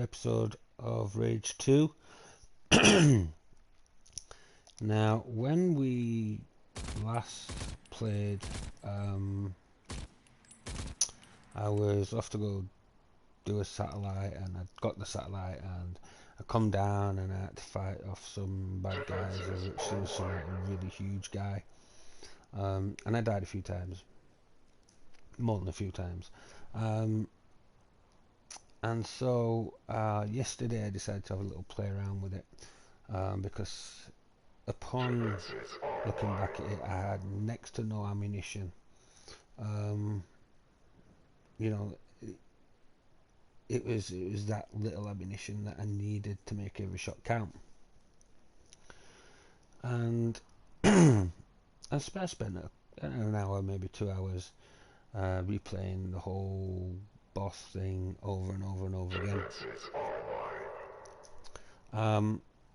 episode of Rage 2. Now, when we last played, I was off to go do a satellite, and I got the satellite, and I come down and I had to fight off some bad guys. There was some really huge guy, and I died a few times, more than a few times. And so yesterday I decided to have a little play around with it, because upon looking back at it, I had next to no ammunition. You know, it was that little ammunition that I needed to make every shot count. And I spent an hour, maybe 2 hours, replaying the whole boss thing over and over and over again.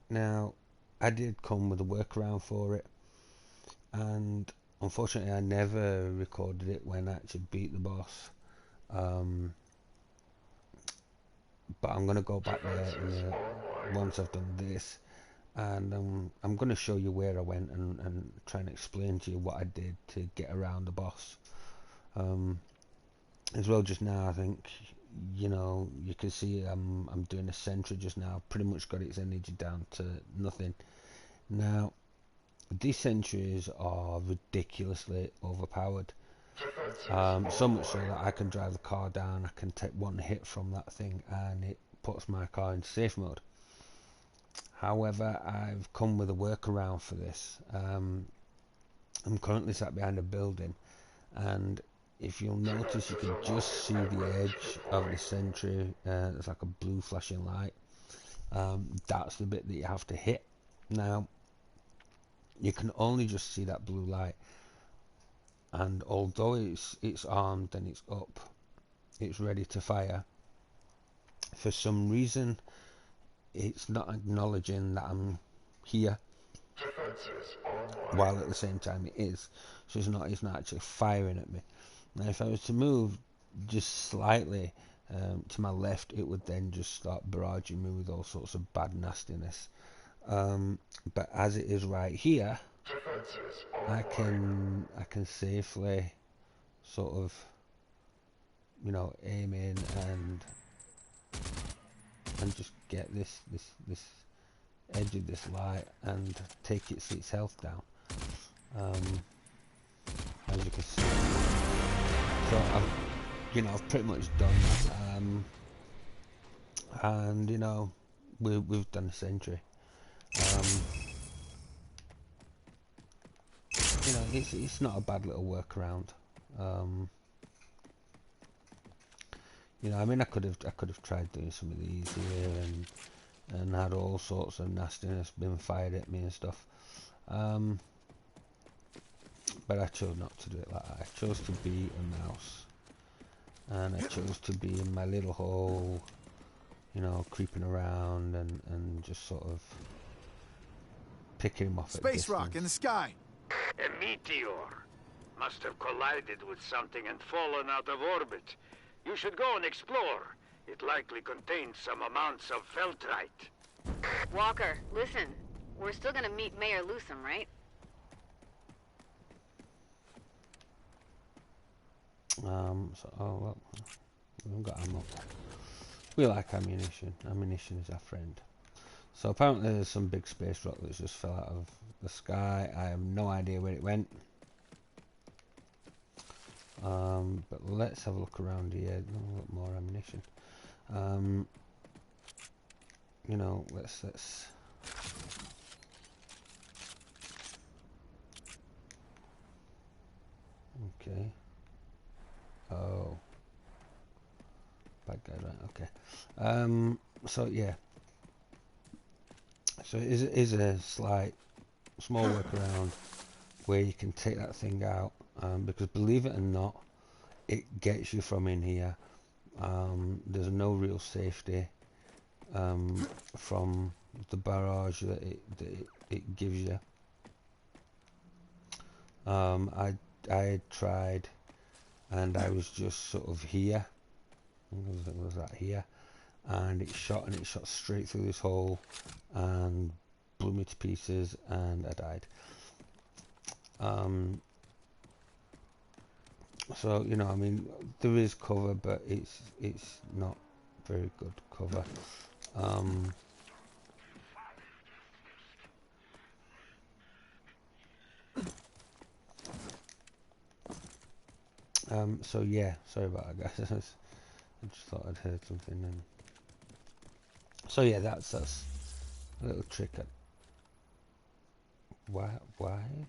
Now, I did come with a workaround for it, and unfortunately I never recorded it when I actually beat the boss. But I'm going to go back there once I've done this, and I'm going to show you where I went and try and explain to you what I did to get around the boss. As well, just now, I think, you know, you can see I'm doing a sentry just now. Pretty much got its energy down to nothing. Now, these sentries are ridiculously overpowered. So much so that I can drive the car down, I can take one hit from that thing and it puts my car in safe mode. However, I've come with a workaround for this. I'm currently sat behind a building, and if you'll notice, you can just see the edge of the sentry. There's like a blue flashing light. That's the bit that you have to hit. Now, you can only just see that blue light, and although it's armed and it's up, it's ready to fire, for some reason it's not acknowledging that I'm here, while at the same time it is. So it's not actually firing at me. Now, if I was to move just slightly to my left, it would then just start barraging me with all sorts of bad nastiness. But as it is right here, I can safely sort of, you know, aim in and just get this edge of this light and take its health down. As you can see, so I've pretty much done that, and you know, we've done a sentry. You know, it's not a bad little workaround. You know, I mean, I could have tried doing some of these here and had all sorts of nastiness being fired at me and stuff. But I chose not to do it like that. I chose to be a mouse, and I chose to be in my little hole, you know, creeping around and just sort of picking him off. Space rock in the sky. A meteor must have collided with something and fallen out of orbit. You should go and explore. It likely contains some amounts of feltrite. Walker, listen. We're still gonna meet Mayor Lusum, right? Oh well, we haven't got ammo. We like ammunition. Ammunition is our friend. So apparently there's some big space rock that just fell out of the sky. I have no idea where it went. But let's have a look around here. A lot more ammunition. You know, let's. Okay. Oh. Bad guy, right? Okay. So yeah. So it is a small workaround where you can take that thing out, because believe it or not, it gets you from in here. There's no real safety from the barrage that it gives you. I had tried, and I was just sort of here. Was that here? and it shot straight through this hole and blew me to pieces, and I died. So you know, I mean, there is cover, but it's not very good cover. So yeah, sorry about that, guys. I just thought I'd heard something. And so yeah, that's a little trick. Why? Where's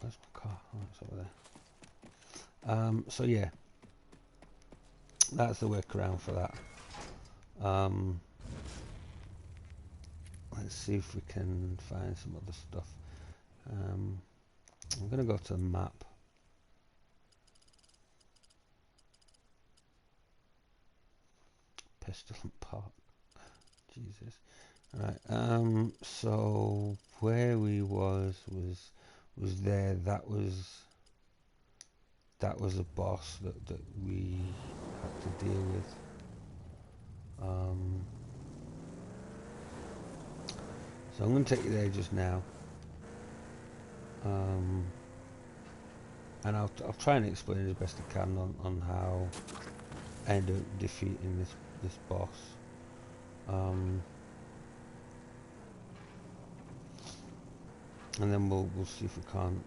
my car? Oh, it's over there. So yeah, that's the workaround for that. Let's see if we can find some other stuff. I'm gonna go to the map. Pestilent Park. Jesus. Alright, so where we was there. That was a boss that we had to deal with. So I'm going to take you there just now, and I'll try and explain as best I can on how I ended up defeating this boss. And then we'll see if we can't.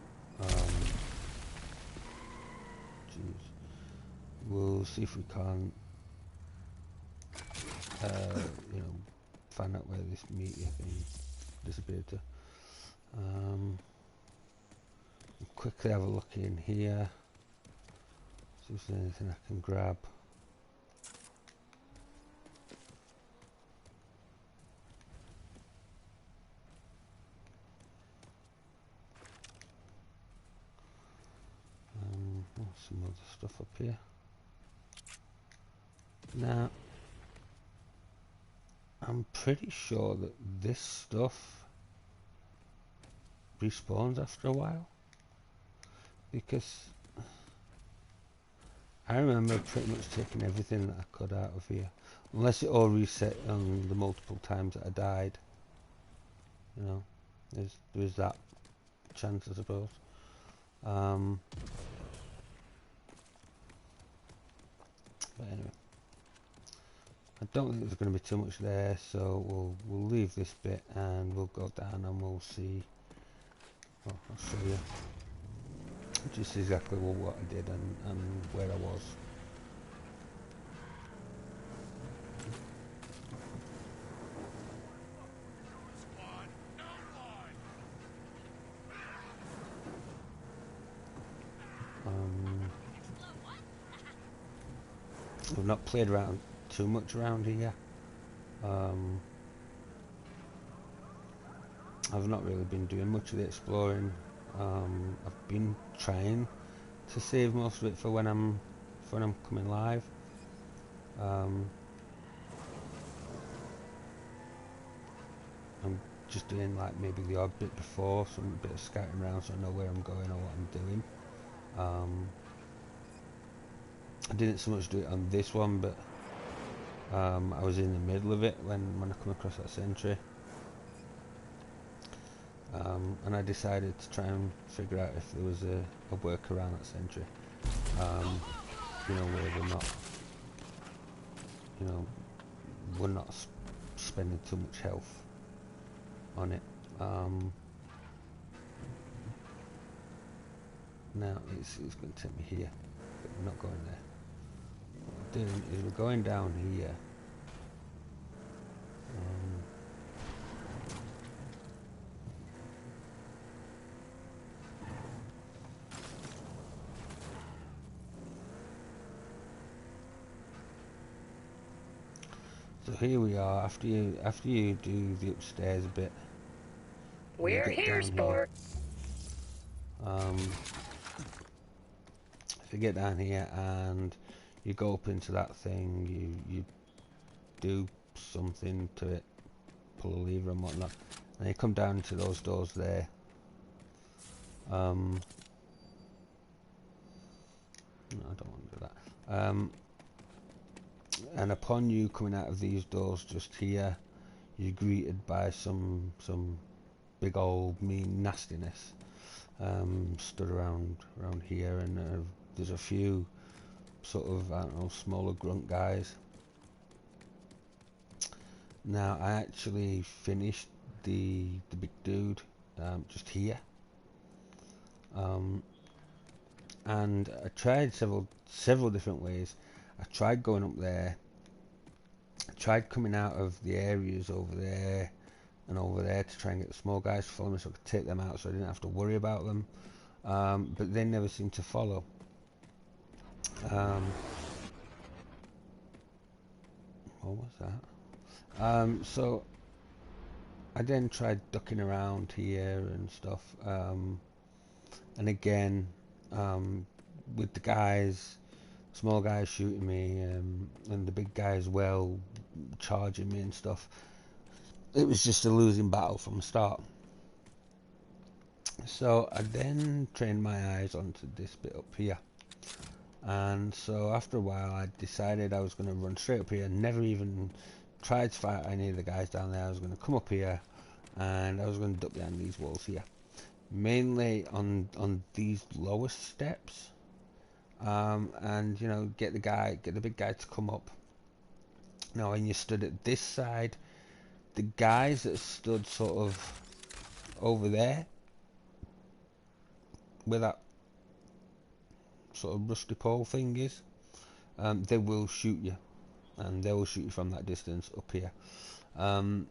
We'll see if we can't. You know, find out where this meteor thing disappeared to. Quickly have a look in here. See if there's anything I can grab. Some other stuff up here. Now, I'm pretty sure that this stuff respawns after a while, because I remember pretty much taking everything that I could out of here, unless it all reset on the multiple times that I died. You know, there's that chance, I suppose. But anyway, I don't think there's going to be too much there, so we'll leave this bit and we'll go down and we'll see. Well, I'll show you just exactly what I did and where I was. We've not played around too much around here. I've not really been doing much of the exploring. I've been trying to save most of it for when I'm coming live. I'm just doing like maybe the odd bit before, some bit of scouting around so I know where I'm going or what I'm doing. I didn't so much do it on this one, but I was in the middle of it when I come across that sentry. And I decided to try and figure out if there was a work around that sentry. You know, where we're not spending too much health on it. Now it's going to take me here, but we're not going there. What we're doing is we're going down here. So here we are. After you do the upstairs bit, we're here, sport. If you get down here and you go up into that thing, you do something to it, pull a lever and whatnot, and you come down into those doors there. I don't want to do that. And upon you coming out of these doors just here, you're greeted by some big old mean nastiness stood around here, and there's a few sort of, I don't know, smaller grunt guys. Now I actually finished the big dude just here, and I tried several different ways. I tried going up there, I tried coming out of the areas over there and over there to try and get the small guys to follow me so I could take them out so I didn't have to worry about them, but they never seemed to follow. What was that? So I then tried ducking around here and stuff, and again, with the guys, small guys shooting me, and the big guys well charging me and stuff, it was just a losing battle from the start. So I then trained my eyes onto this bit up here, and so after a while I decided I was going to run straight up here, never even tried to fight any of the guys down there. I was going to come up here and I was going to duck behind these walls here, mainly on these lower steps, and you know, get the big guy to come up. Now when you stood at this side, the guys that stood sort of over there where that sort of rusty pole thing is, they will shoot you, and they will shoot you from that distance up here. And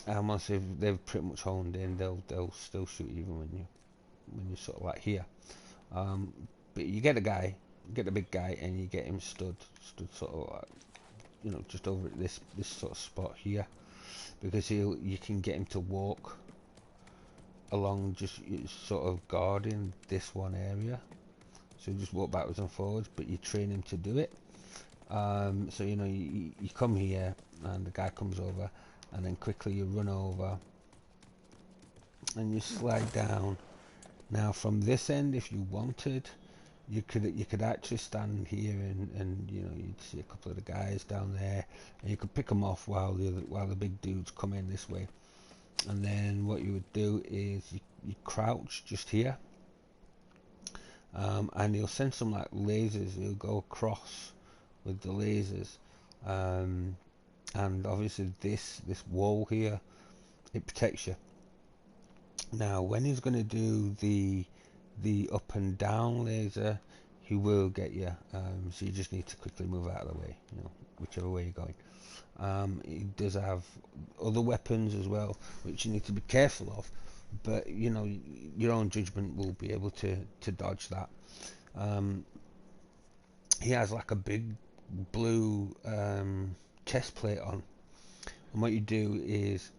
once they've pretty much honed in, they'll still shoot you even when you're sort of like here. But you get the big guy, and you get him stood sort of like, you know, just over at this sort of spot here, because you can get him to walk along just sort of guarding this one area. So you just walk backwards and forwards, but you train him to do it. So you know, you come here and the guy comes over, and then quickly you run over and you slide down. Now from this end, if you wanted, you could actually stand here and you know, you'd see a couple of the guys down there, and you could pick them off while the big dudes come in this way. And then what you would do is you crouch just here, and he'll send some like lasers. He'll go across with the lasers, and obviously this wall here, it protects you. Now when he's going to do the up and down laser, he will get you, so you just need to quickly move out of the way, you know, whichever way you're going. He does have other weapons as well, which you need to be careful of, but you know, your own judgment will be able to dodge that. He has like a big blue chest plate on, and what you do is,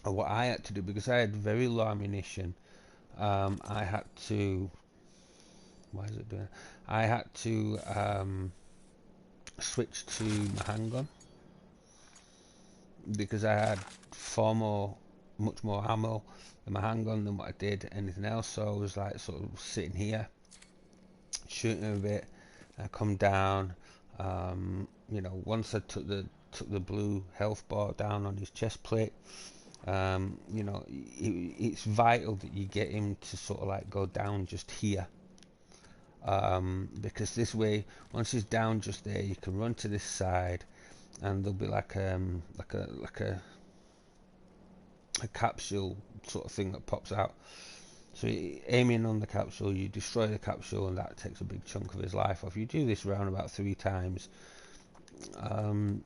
or what I had to do, because I had very low ammunition, I had to, why is it doing? I had to switch to my handgun, because I had much more ammo in my handgun than what I did anything else. So I was like sort of sitting here shooting a bit. I come down, you know, once I took the blue health bar down on his chest plate, you know, it's vital that you get him to sort of like go down just here, because this way, once he's down just there, you can run to this side, and there'll be like a capsule sort of thing that pops out. So aiming on the capsule, you destroy the capsule, and that takes a big chunk of his life off. You do this round about 3 times, and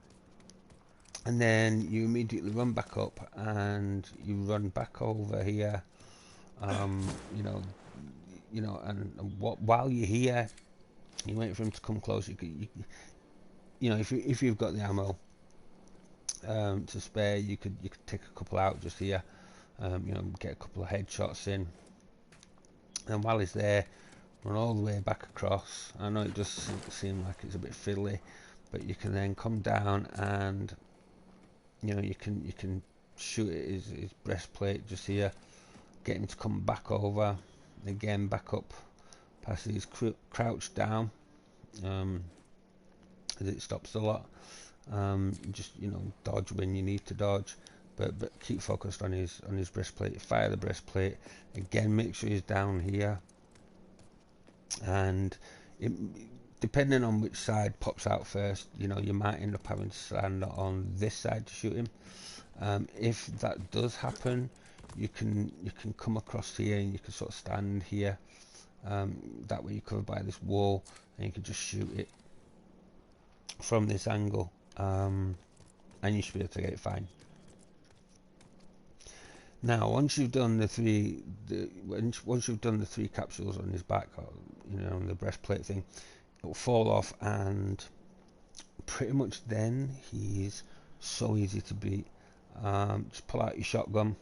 then you immediately run back up and you run back over here, you know, and while you're here, you wait for him to come close. You know, if you've got the ammo to spare, you could take a couple out just here, you know, get a couple of headshots in, and while he's there, run all the way back across. I know it does seem like it's a bit fiddly, but you can then come down and, you know, you can shoot at his breastplate just here, get him to come back over, again back up Pass these crouch down. As it stops a lot. Just dodge when you need to dodge, but keep focused on his breastplate. Fire the breastplate again. Make sure he's down here, and depending on which side pops out first, you might end up having to stand on this side to shoot him. If that does happen, you can come across here and you can sort of stand here. That way you're covered by this wall, and you can just shoot it from this angle, and you should be able to get it fine. Now, once you've done the three capsules on his back, or on the breastplate thing, it'll fall off, and pretty much then he's so easy to beat. Just pull out your shotgun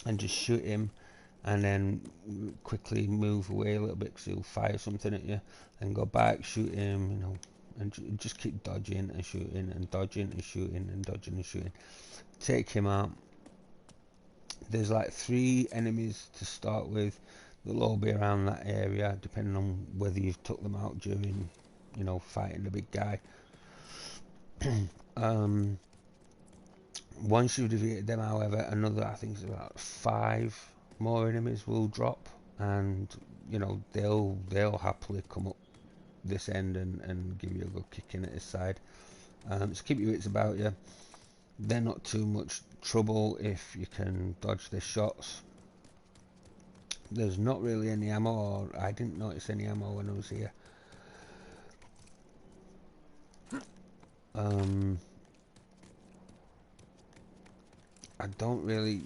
and just shoot him, and then quickly move away a little bit because he'll fire something at you, and go back, shoot him, and just keep dodging and shooting and dodging and shooting and dodging and shooting. Take him out. There's like 3 enemies to start with. They'll all be around that area, depending on whether you've took them out during, fighting the big guy. Once you've defeated them, however, another, I think it's about 5 more enemies will drop, and they'll happily come up this end and give you a good kick in at his side. So keep your wits about you. They're not too much trouble if you can dodge their shots. There's not really any ammo, or I didn't notice any ammo when I was here. I don't really,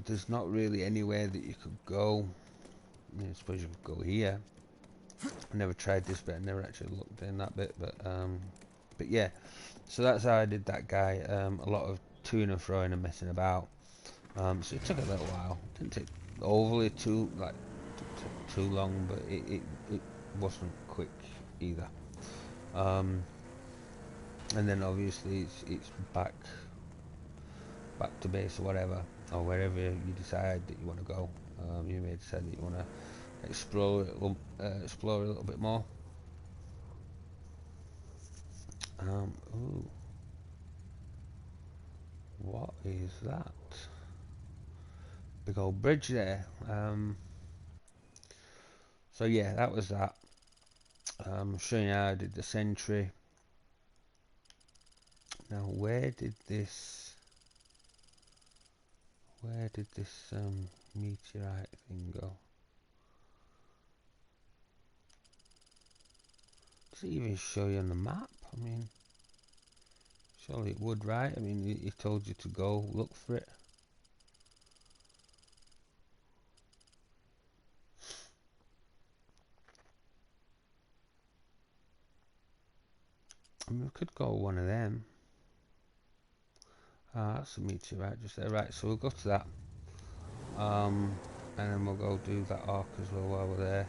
there's not really anywhere that you could go. I suppose you could go here. I never tried this bit, I never actually looked in that bit, but yeah. So that's how I did that guy. A lot of to and froing and messing about. So it took a little while. It didn't take overly too long, but it wasn't quick either. And then obviously it's back to base or whatever, or wherever you decide that you want to go. You may decide that you want to explore a little bit more. Ooh, what is that? Big old bridge there. So yeah, that was that. Showing you how I did the sentry. Now, where did this meteorite thing go? Does it even show you on the map? I mean, surely it would, right? I mean, it told you to go look for it. I mean, we could go one of them. Ah, that's a meteorite just there. Right, so we'll go to that. And then we'll go do that arc as well while we're there.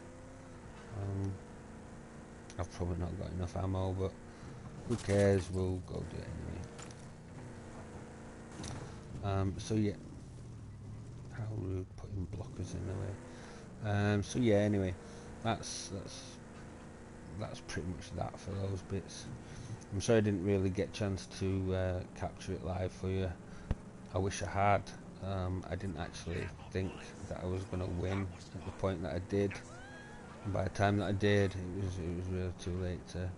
I've probably not got enough ammo, but who cares, we'll go do it anyway. So yeah, how rude putting blockers in the way. So yeah, anyway, that's pretty much that for those bits. I'm sorry I didn't really get a chance to capture it live for you. I wish I had. I didn't actually think that I was going to win at the point that I did. And by the time that I did, it was really too late to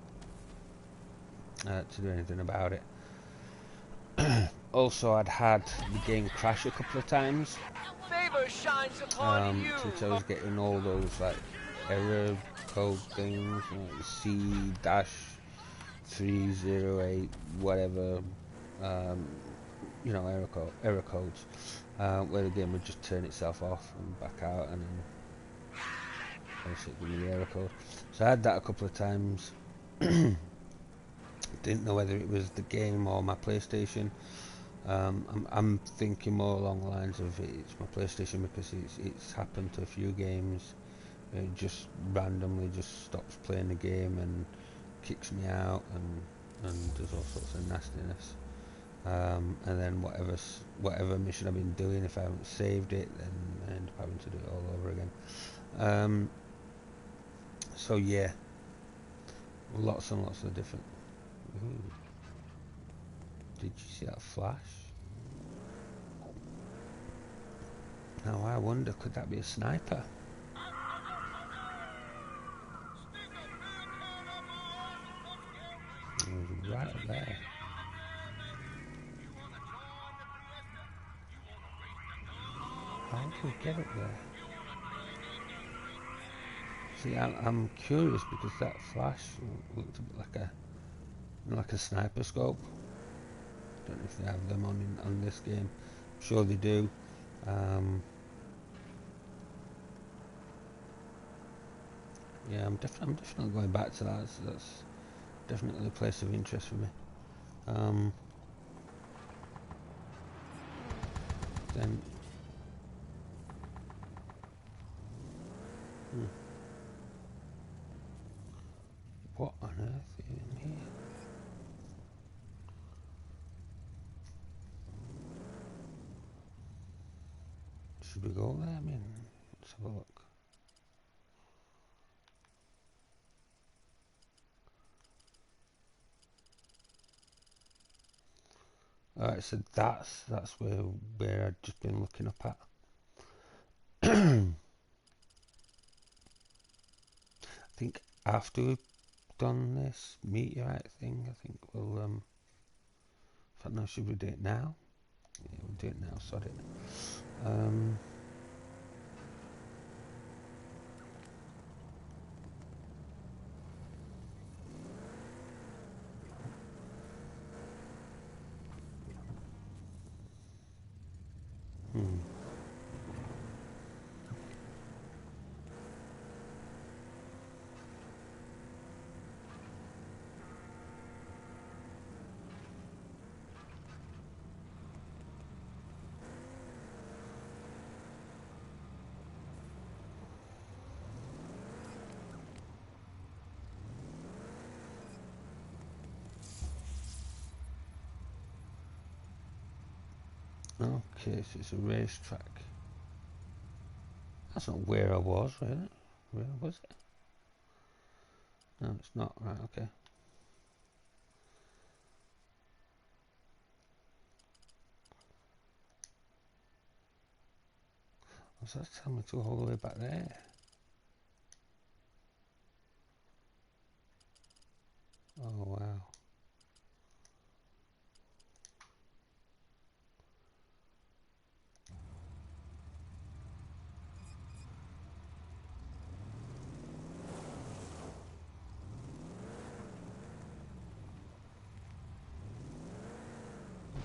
do anything about it. Also, I'd had the game crash a couple of times, since I was getting all those like error code things, C-308 whatever, error codes, where the game would just turn itself off and back out, and then basically give me the error code. So I had that a couple of times. Didn't know whether it was the game or my PlayStation. I'm thinking more along the lines of it's my PlayStation, because it's happened to a few games. It just randomly just stops playing the game and kicks me out and does all sorts of nastiness. And then whatever mission I've been doing, if I haven't saved it, then I end up having to do it all over again. So yeah, lots and lots of different. Ooh. Did you see that flash? Now I wonder, could that be a sniper? It was right up there. How did we get up there? See, I'm curious because that flash looked a bit like a sniper scope. Don't know if they have them on this game. I'm sure they do. Yeah, I'm definitely going back to that. That's definitely a place of interest for me. Then. What on earth is in here? Should we go there? I mean, let's have a look. Alright, so that's where I'd just been looking up at. I think after we've done this meteorite thing, I think we'll in fact no, should we do it now? Yeah, we'll do it now, sorry. Okay, so it's a racetrack. That's not where I was, really. Where was it? No, it's not. Right, okay. So that's telling me to go all the way back there. Oh, wow.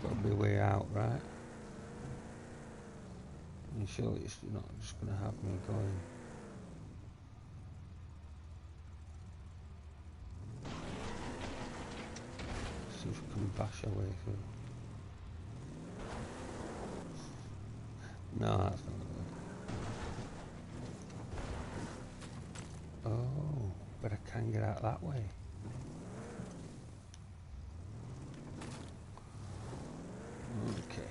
Got to be a way out, right? You sure it's not just going to have me going? See if we can bash our way through. No, that's not going to work. Oh, but I can get out that way. Okay.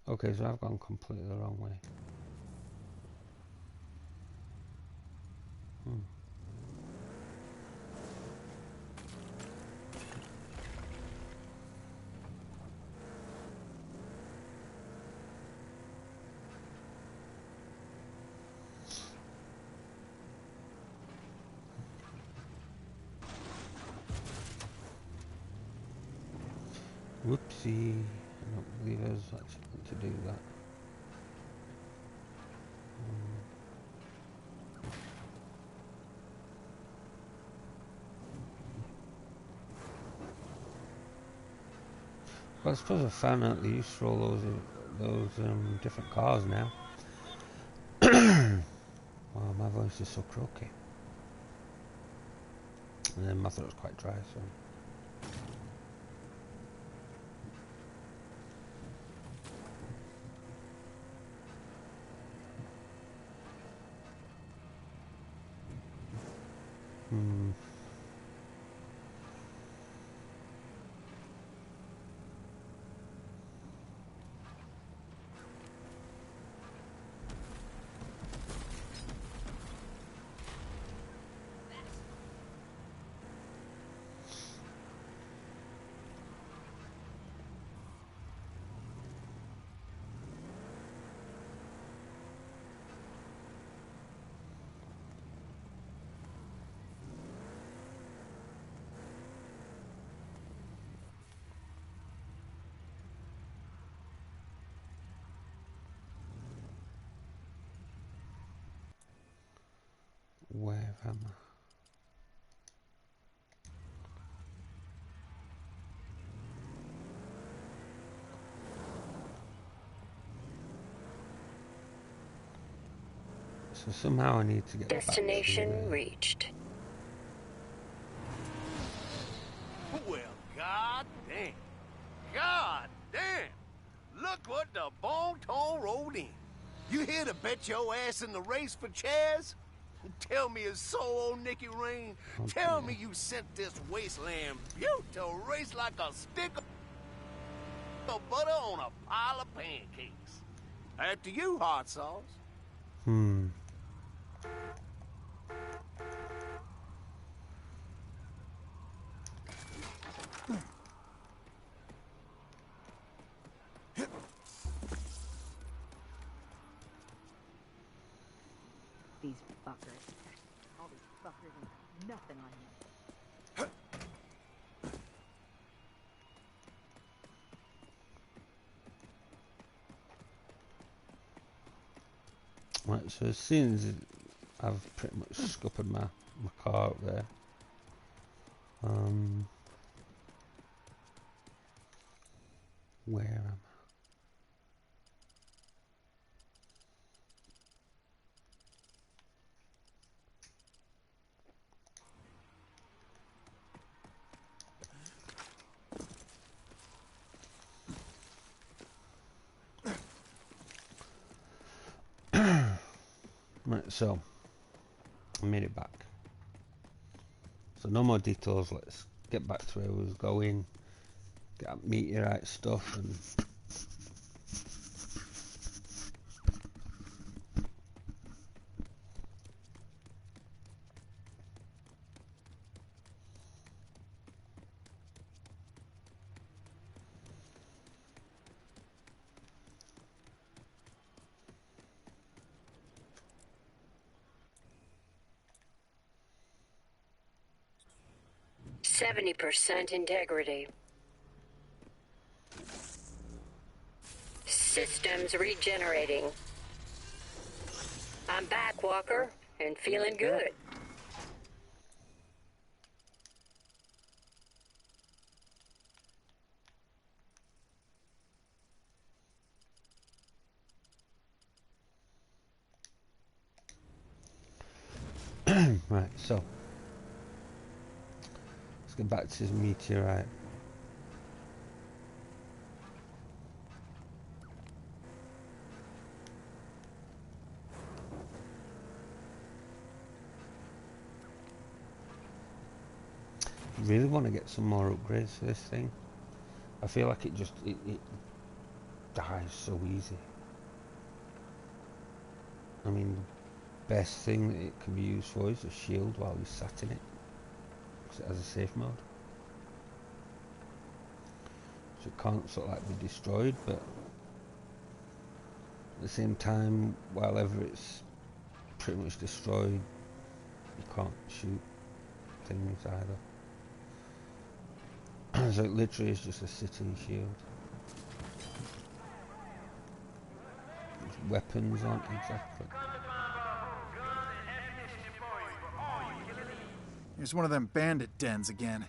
Okay, so I've gone completely the wrong way. Whoopsie. I don't believe I was actually meant to do that. Well, I suppose I found out the use for all those different cars now. Well, I this is so croaky. And then my throat's quite dry, so. Where am I? So somehow I need to get Destination back to reached. Well, god damn. God damn. Look what the Bon-Ton rolled in. You here to bet your ass in the race for Chaz? Tell me it's so, old Nicky Rain. Tell me you sent this wasteland beaut to race like a stick of butter on a pile of pancakes. After you, hot sauce. These fuckers. All these fuckers and nothing on me. Right, so as soon as I've pretty much scuppered my car up there, where am I? Right, so I made it back. So no more detours, let's get back to where we was going, get that meteorite stuff and %70 integrity. Systems regenerating. I'm back, Walker, and feeling good. right, so let's get back to this meteorite. Really want to get some more upgrades for this thing. I feel like it dies so easy. I mean, the best thing that it can be used for is a shield while you're sat in it, because it has a safe mode. So it can't sort of like be destroyed, but at the same time, while ever it's pretty much destroyed, you can't shoot things either. So it literally is just a sitting shield. Weapons aren't exactly. Here's one of them bandit dens again.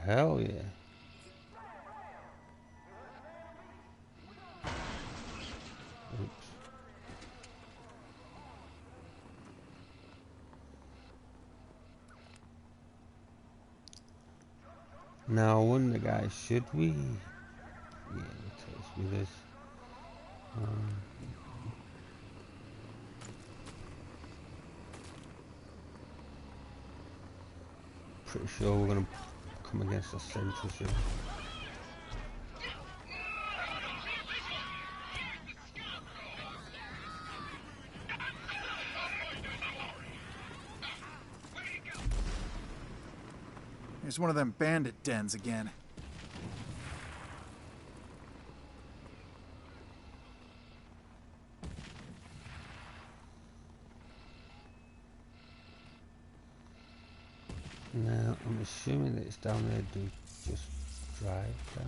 hell yeah. Oops. Now I wonder, guys, should we? Yeah, we'll take this with us. Pretty sure we're gonna come against a sentry soon. Here's one of them bandit dens again. Now I'm assuming that it's down there. Do just drive down.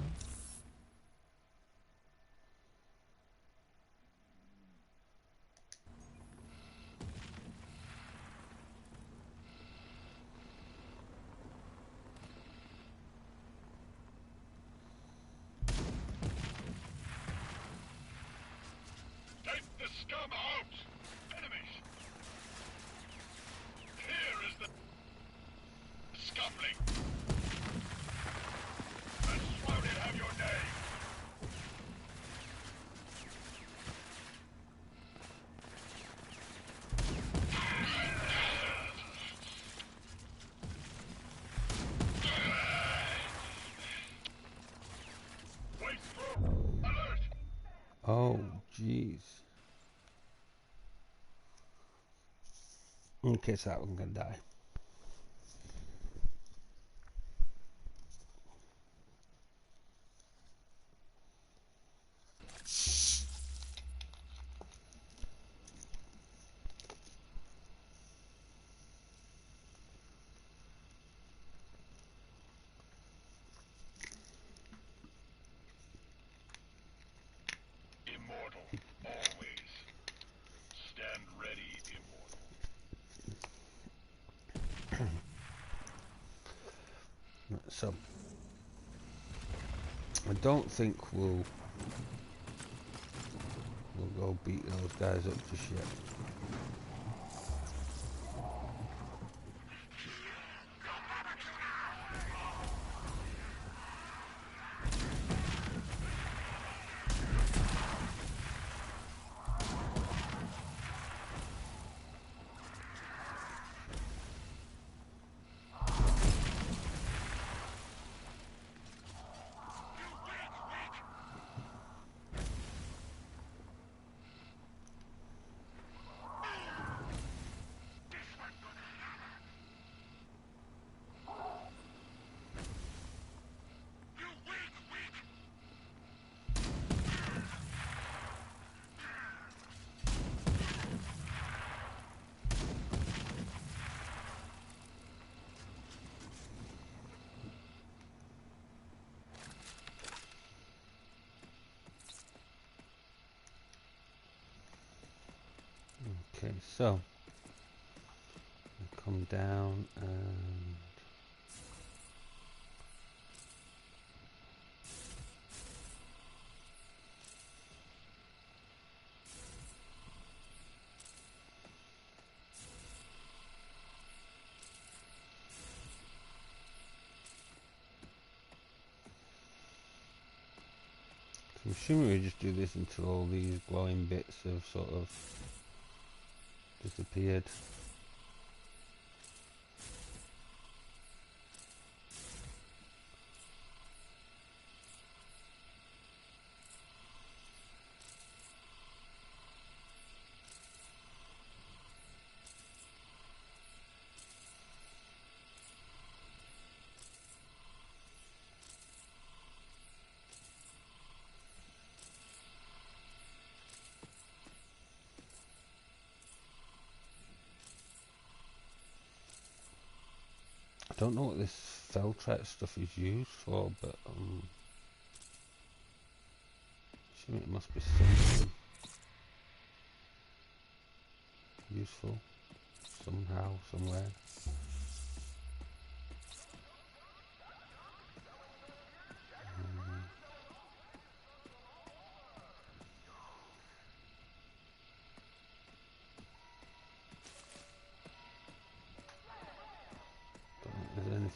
Oh, jeez. In case that one can die. Immortal, always. Stand ready, immortal. So I don't think we'll go beat those guys up just yet. Okay, so come down and I'm assuming we just do this until all these glowing bits have sort of disappeared. I don't know what this Feltrite stuff is used for, but assuming it must be something useful somehow, somewhere.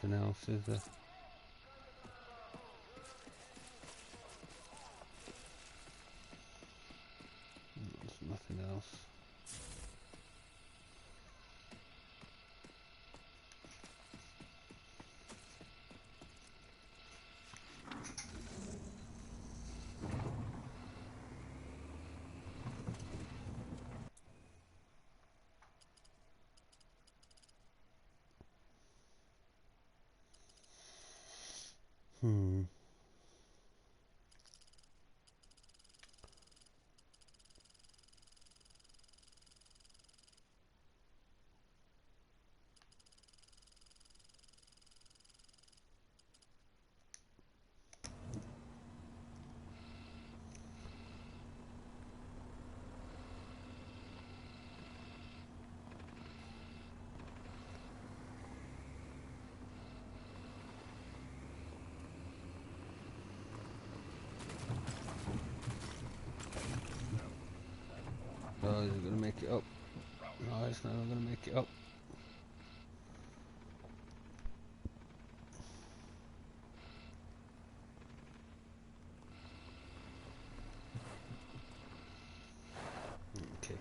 Nothing else, is there? There's nothing else. Oh, is it going to make it up? No, it's not going to make it up. Okay.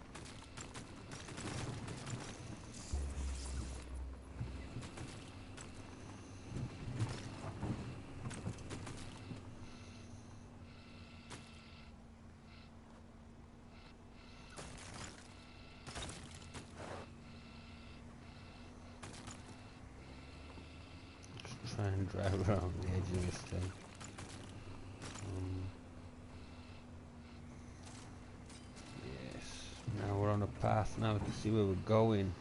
Try and drive around the edge of this thing. Yes, now we're on a path. Now we can see where we're going.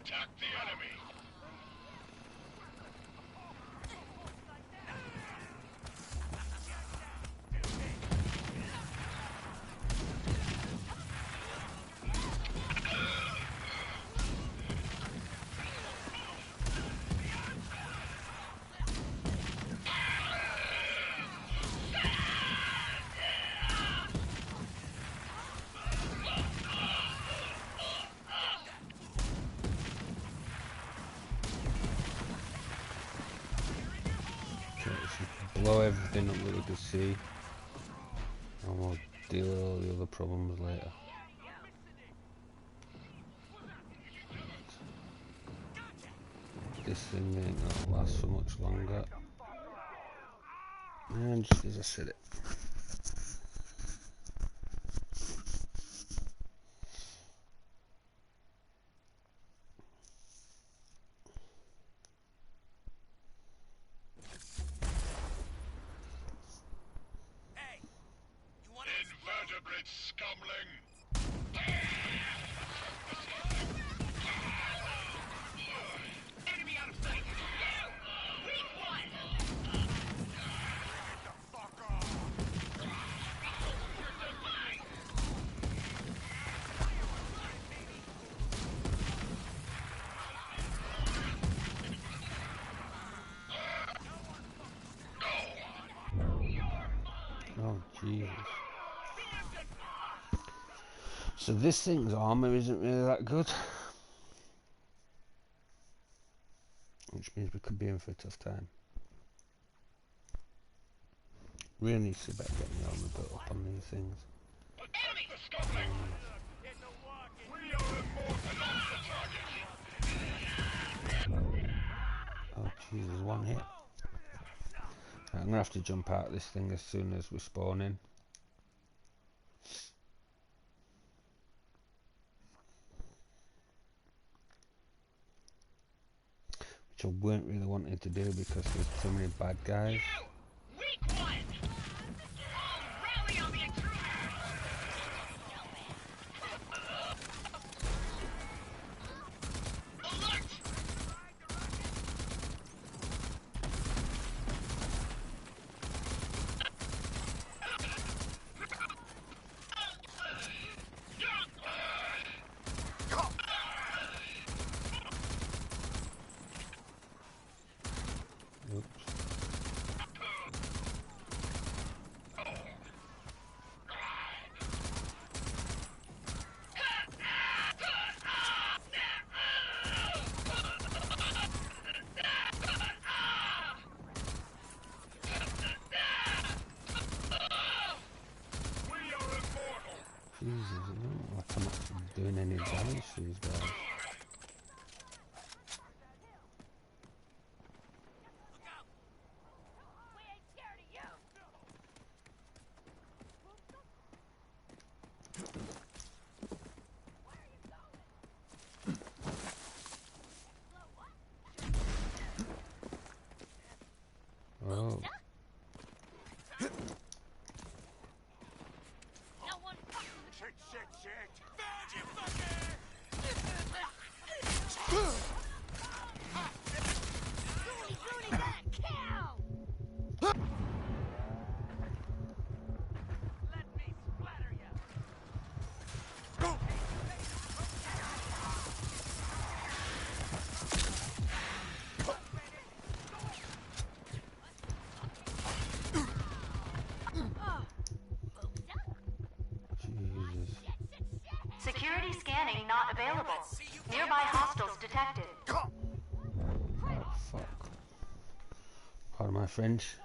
Attack the enemy. Blow everything up that we can see, and we'll deal with all the other problems later. This thing ain't gonna last for much longer. And just as I said it. Invertebrate scumling. Enemy out of sight. Weak one. Get the fuck off. Oh Jesus. So this thing's armour isn't really that good. Which means we could be in for a tough time. Really need to see about getting the armour built up on these things. Oh jeez, there's one here. Right, I'm gonna have to jump out of this thing as soon as we spawn in. Which I weren't really wanting to do because there's too many bad guys. Oops. Jesus, I don't know like I'm actually doing any damage to these guys. Oh. Jesus. Security scanning not available. Nearby hostiles detected. Oh, fuck. Pardon my French.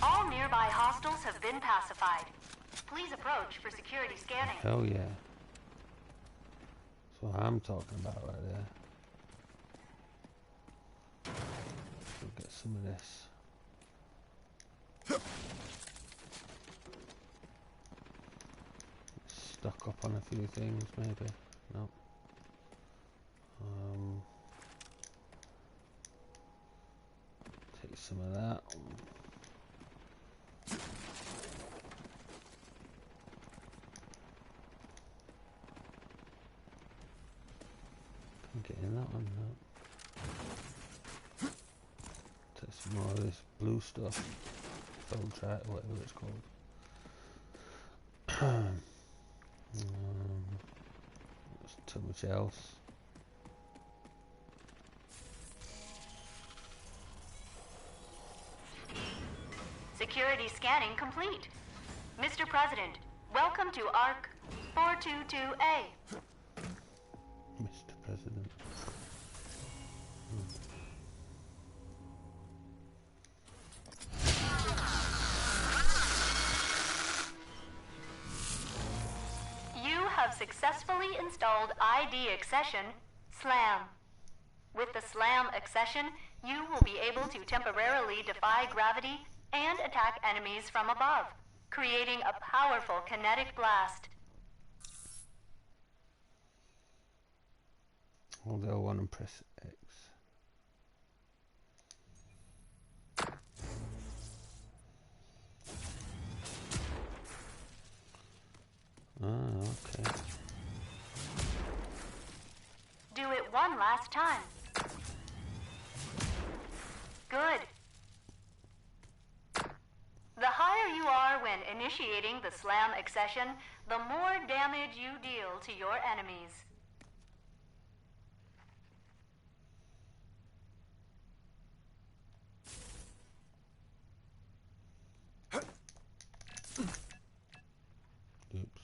All nearby hostiles have been pacified. Please approach for security scanning. Hell yeah. That's what I'm talking about right there. We'll get some of this. Stuck up on a few things, maybe. Nope. Take some of that. Can't get in that one, no. Take some more of this blue stuff. Filtrate, whatever it's called. There's too much else. Security scanning complete. Mr. President, welcome to ARC 422A. Mr. President. You have successfully installed ID accession SLAM. With the SLAM accession, you will be able to temporarily defy gravity and attack enemies from above, creating a powerful kinetic blast. Hold L1 and press X. Okay. Do it one last time. Good. The higher you are when initiating the SLAM accession, the more damage you deal to your enemies. Oops.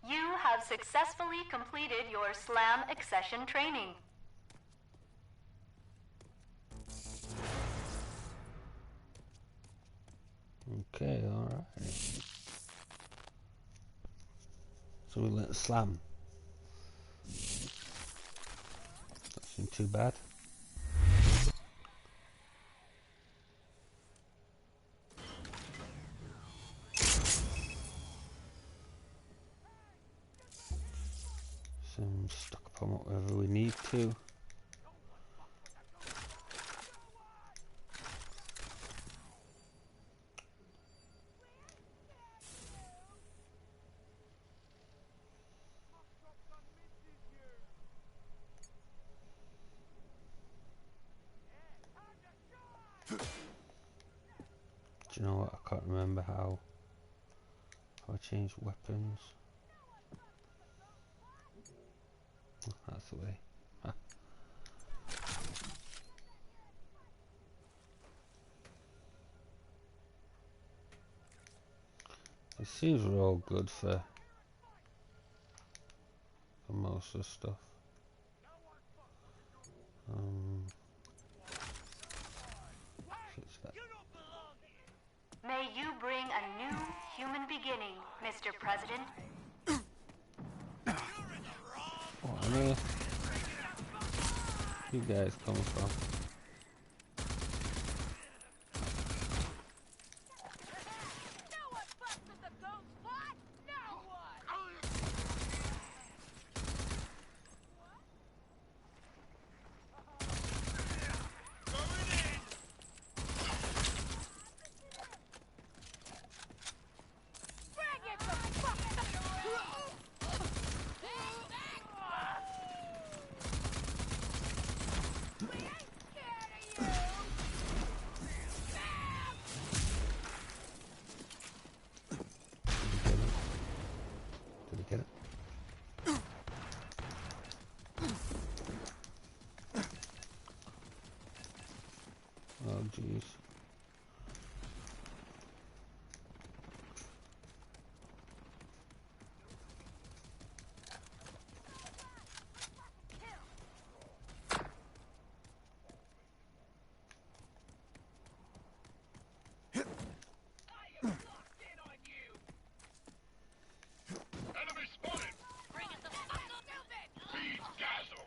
You have successfully completed your SLAM accession training. Okay, alright. So we learnt slam. That seemed too bad. Some stock upon whatever we need to. Do you know what? I can't remember how I changed weapons. Oh, that's the way. Ah. It seems we're all good for most of the stuff. Fix that. May you bring a new human beginning, Mr. President. What on earth? You guys coming from? Did we get it? Oh jeez.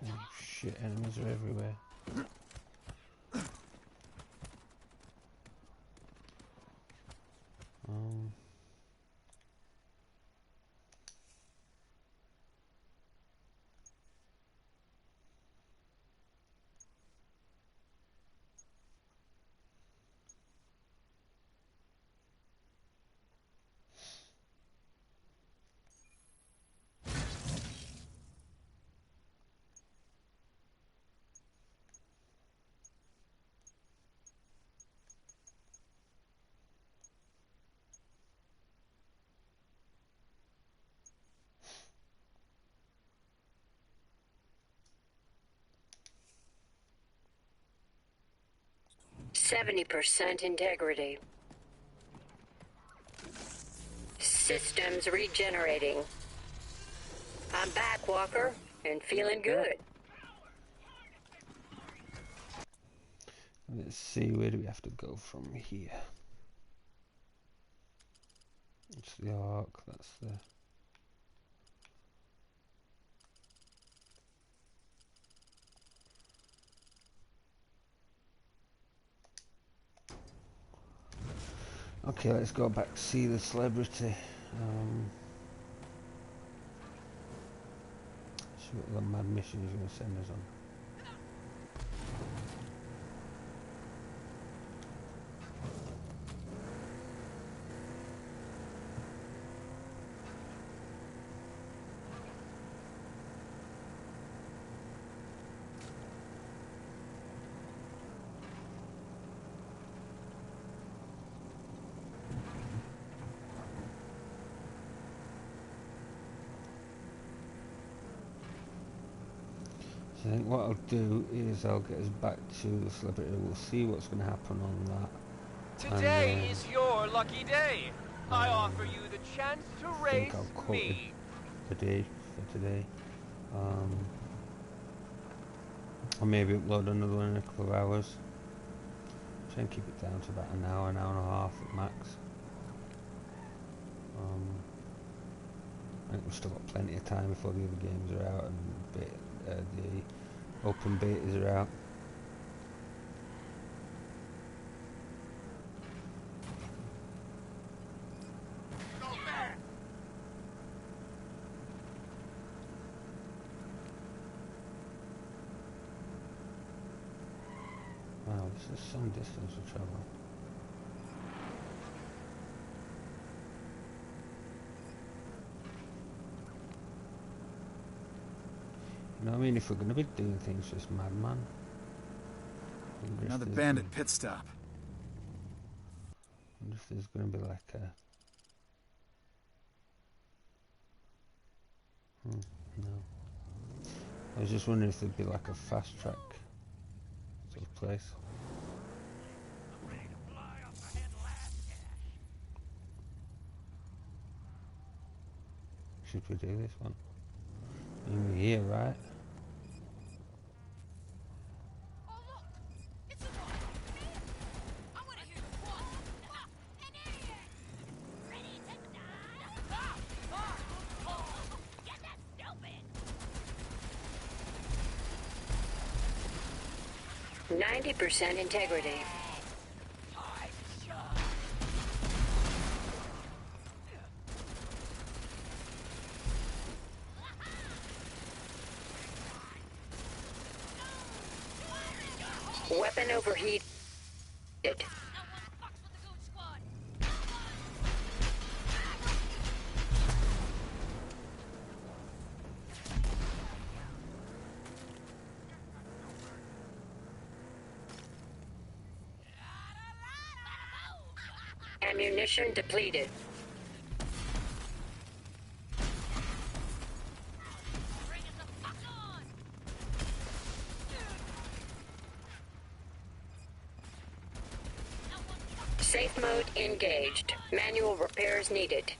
Oh shit, enemies are everywhere. Um 70% integrity. Systems regenerating. I'm back, Walker, and feeling good. Let's see, where do we have to go from here? It's the arc, that's the... Okay, let's go back, see the celebrity. See what the mad mission is going to send us on. I think what I'll do is I'll get us back to the celebrity. We'll see what's going to happen on that. Today is your lucky day. I offer you the chance to I race think I'll call it me. the day for today. I'll maybe upload another one in a couple of hours. Try and keep it down to about an hour and a half at max. I think we've still got plenty of time before the other games are out and the open betas are out. Wow, this is some distance to travel. You know what I mean? If we're going to be doing things just madman. Another bandit pit stop. I wonder if there's going to be like a... no. I was just wondering if there'd be like a fast track sort of place. Should we do this one? In here, right? Ninety 90% integrity. Weapon overheated. Ammunition depleted. Safe mode engaged. Manual repairs needed.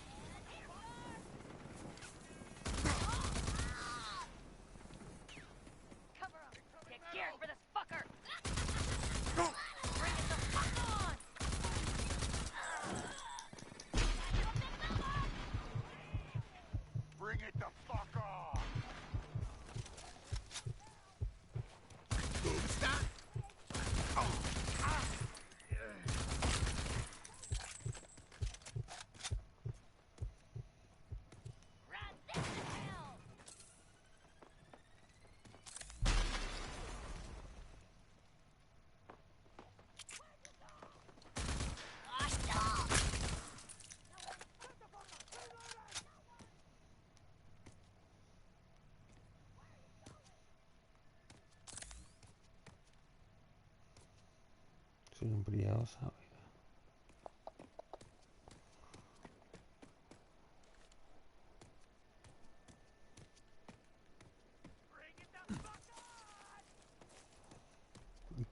Is there anybody else out here?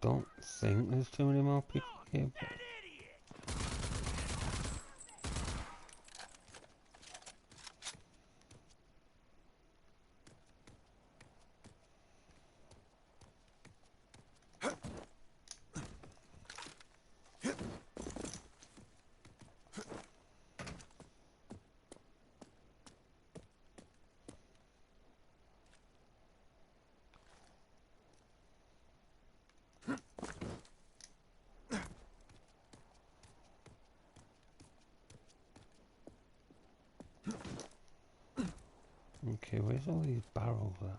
don't think there's too many more people here. But okay, where's all these barrels at?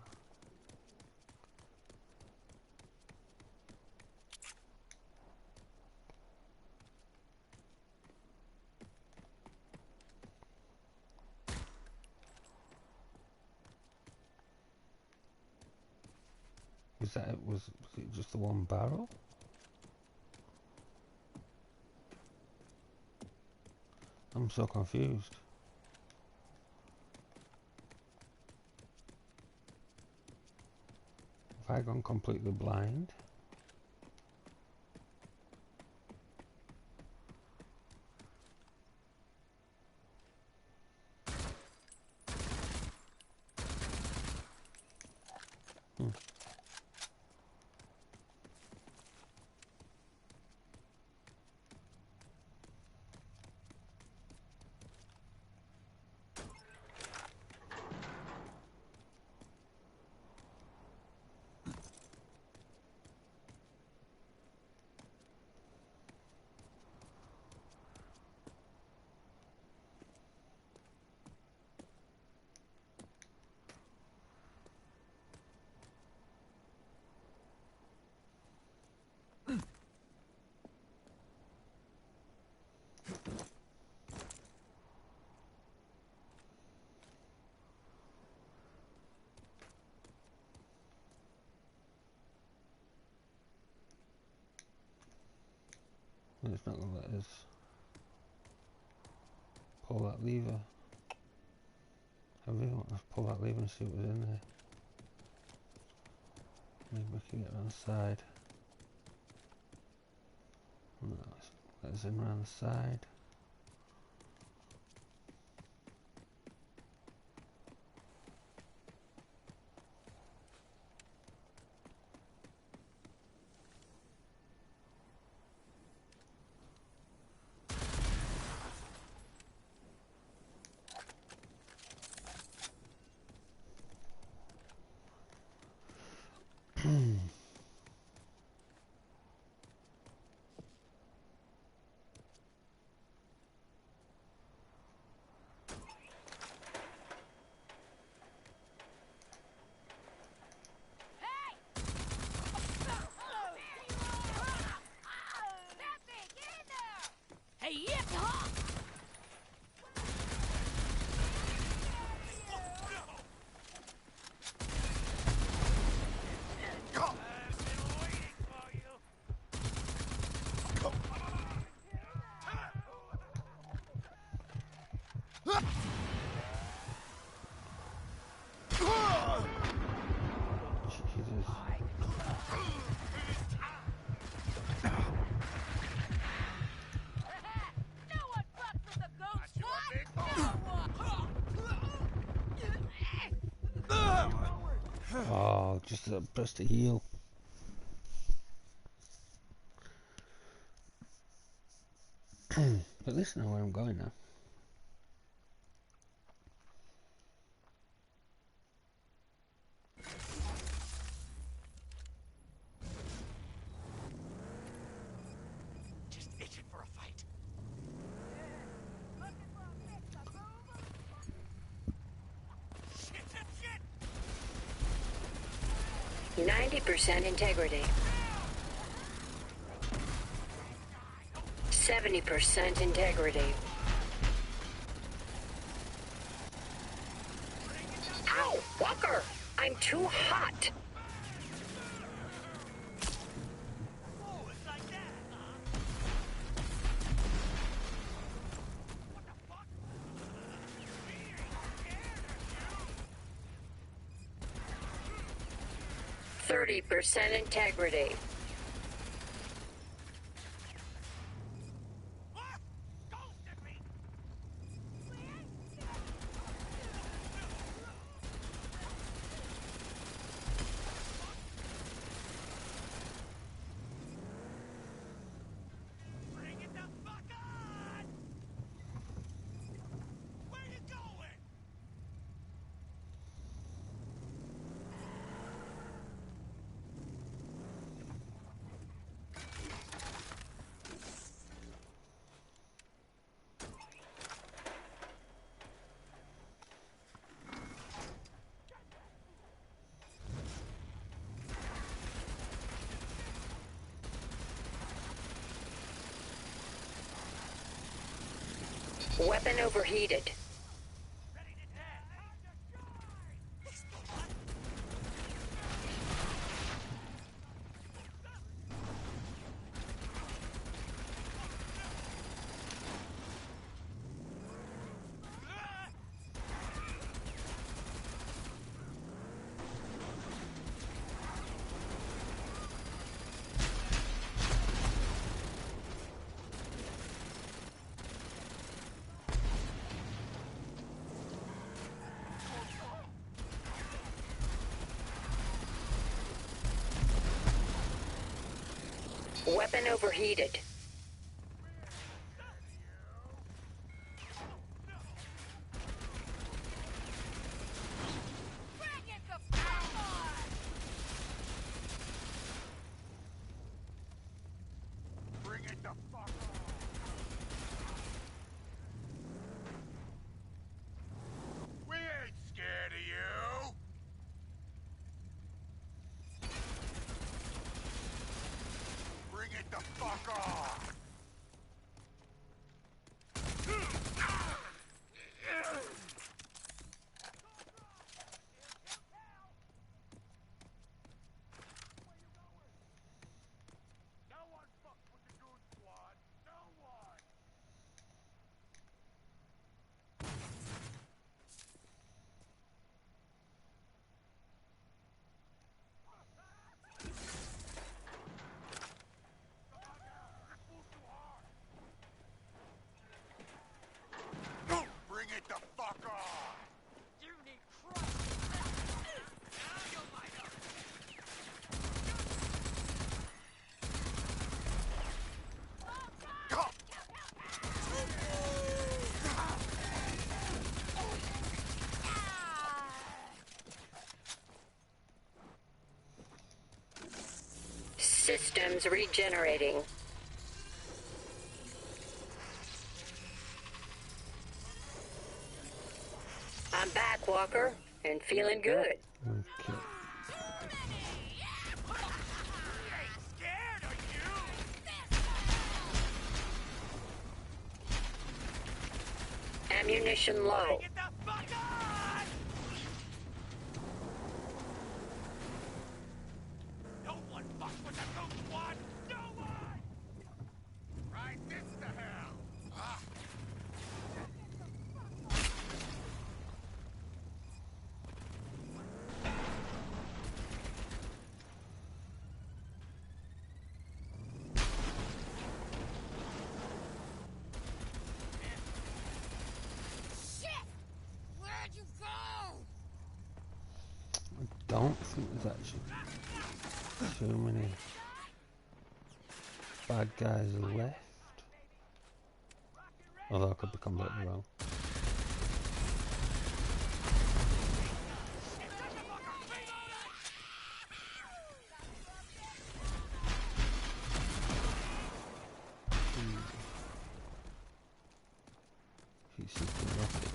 Was it just the one barrel? I'm so confused. Have I gone completely blind? It's not going to let us pull that lever. I really want to pull that lever and see what was in there. Maybe we can get around the side. No, let us in around the side. Oh, just a burst of heal. At least I know where I'm going now. Just itching for a fight. 90% integrity. 70% integrity. Ow, Walker! I'm too hot! Oh, it's like that, huh? 30% integrity. Weapon overheated. Weapon overheated. Bring it the fuck on. We ain't scared of you. Bring it the fuck on. No one fucks with the goon squad. No one. Bring it the fuck on. You need Christ. Systems regenerating. I'm back, Walker, and feeling good. Okay. Scared of you. Ammunition low. Get the fuck on. No one fucks with the goon squad. No one. Right this to hell. Ah. Don't think there's actually too many bad guys left. Although I could be completely wrong. He's shooting rockets.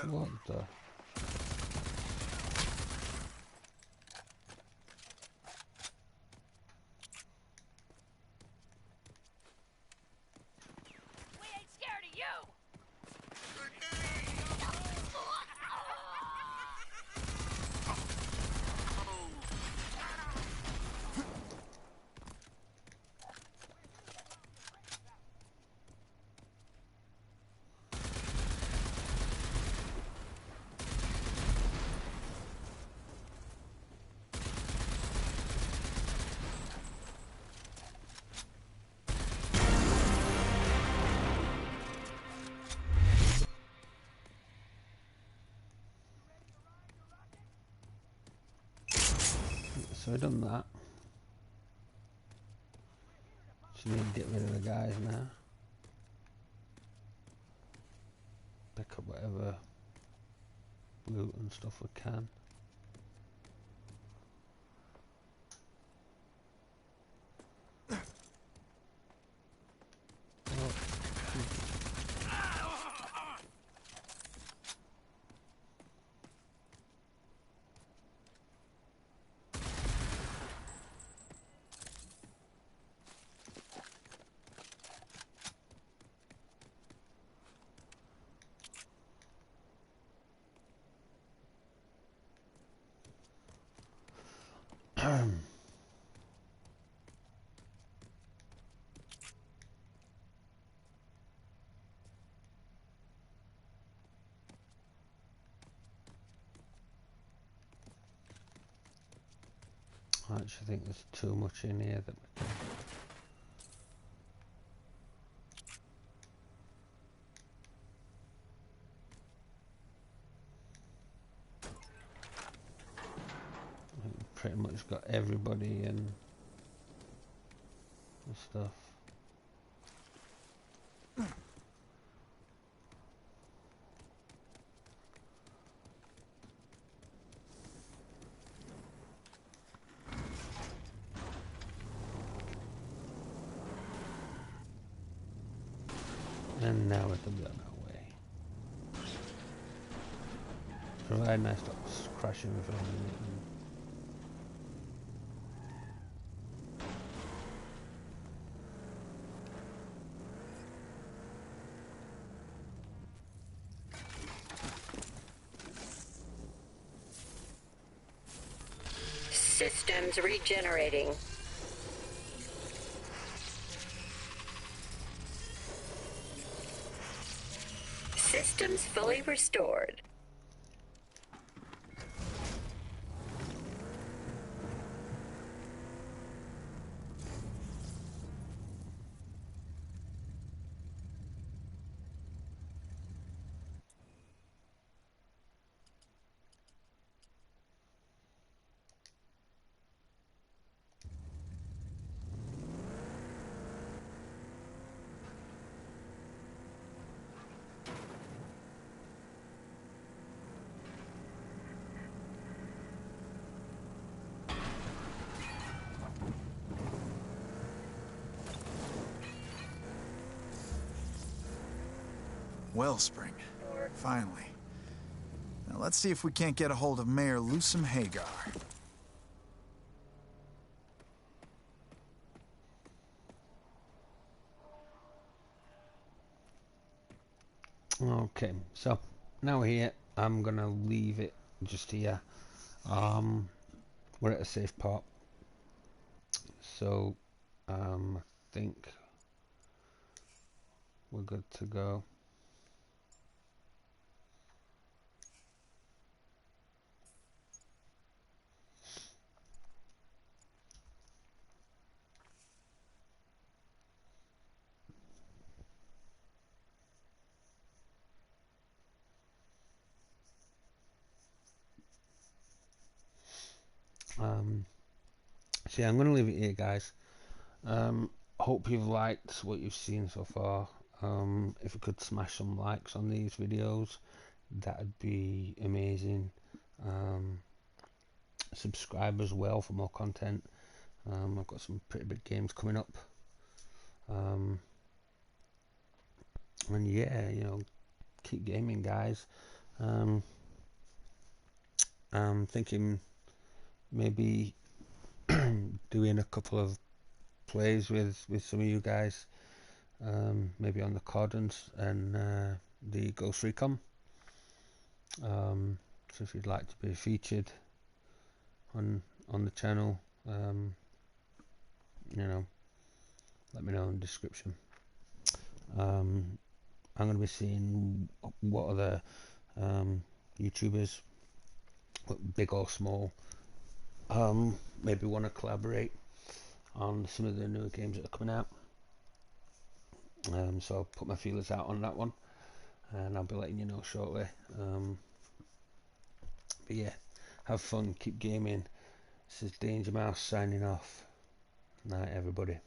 What the? We ain't scared of you! So I've done that. Just need to get rid of the guys now. Pick up whatever loot and stuff we can. I actually think there's too much in here that we we've pretty much got everybody and stuff. And now we can be on our way. Providing I stop crashing with everything. Systems regenerating. Systems fully restored. Wellspring. Finally. Now let's see if we can't get a hold of Mayor Lusum Hagar. Okay, so now we're here. I'm gonna leave it just here. We're at a safe part, so I think we're good to go. So yeah, I'm going to leave it here, guys. Hope you've liked what you've seen so far. If you could smash some likes on these videos, that'd be amazing. Subscribe as well for more content. I've got some pretty big games coming up. And yeah, you know, keep gaming, guys. I'm thinking maybe doing a couple of plays with some of you guys, maybe on the COD and the Ghost Recon. So if you'd like to be featured on the channel, you know, let me know in the description. I'm going to be seeing what other YouTubers, big or small, maybe want to collaborate on some of the newer games that are coming out. So I'll put my feelers out on that one, and I'll be letting you know shortly. But yeah, have fun, keep gaming. This is Danger Mouse signing off. Night, everybody.